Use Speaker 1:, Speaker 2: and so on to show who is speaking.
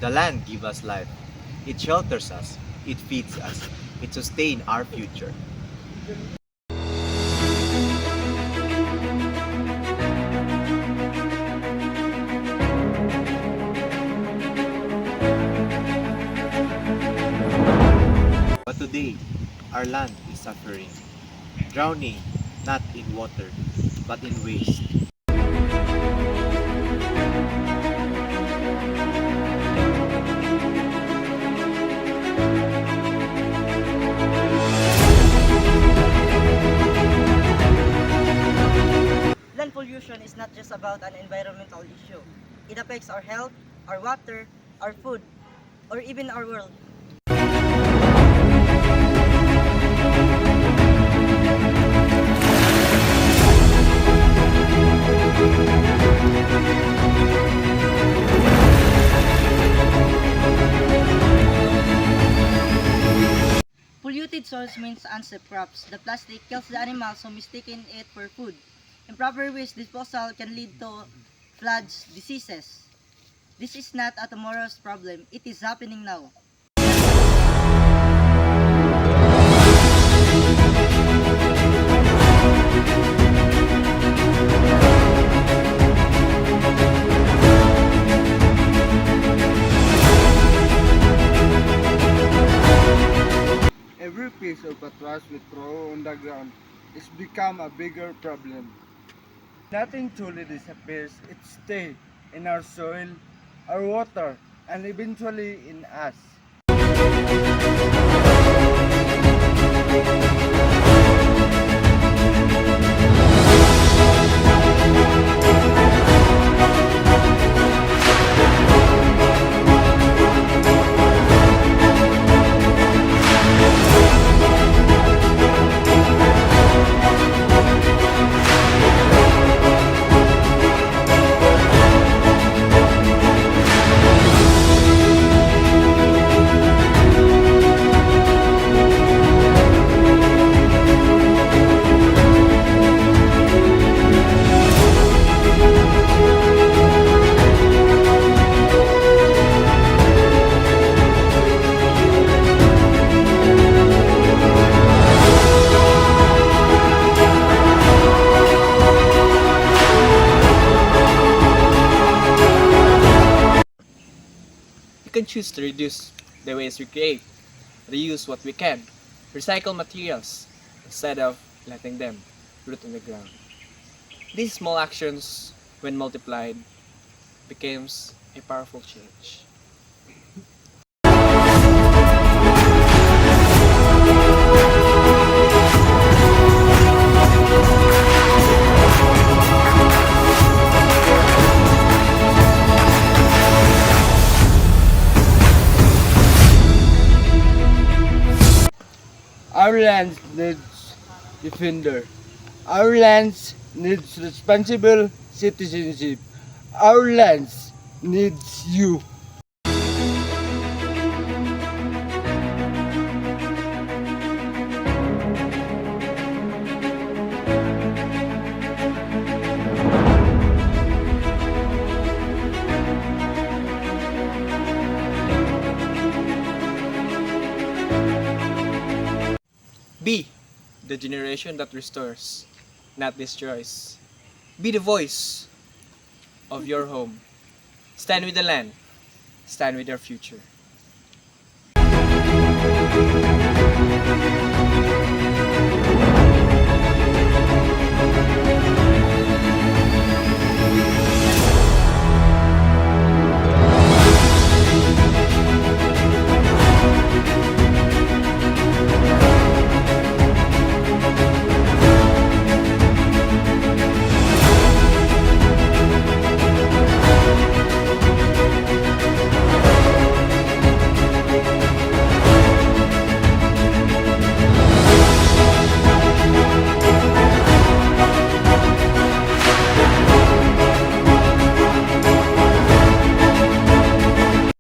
Speaker 1: The land gives us life. It shelters us. It feeds us. It sustains our future. But today, our land is suffering, drowning not in water, but in waste.
Speaker 2: Land pollution is not just about an environmental issue. It affects our health, our water, our food, or even our world. Polluted soils means unsafe crops. The plastic kills the animals who mistaken it for food. Improper waste disposal can lead to floods, diseases. This is not a tomorrow's problem. It is happening now.
Speaker 3: Every piece of trash we throw on the ground is become a bigger problem. Nothing truly disappears, it stays in our soil, our water, and eventually in us.
Speaker 4: We can choose to reduce the waste we create, reuse what we can, recycle materials instead of letting them root in the ground. These small actions, when multiplied, becomes a powerful change.
Speaker 3: Our land needs defender. Our lands needs responsible citizenship. Our lands needs you.
Speaker 4: Be the generation that restores, not destroys. Be the voice of your home. Stand with the land. Stand with your future.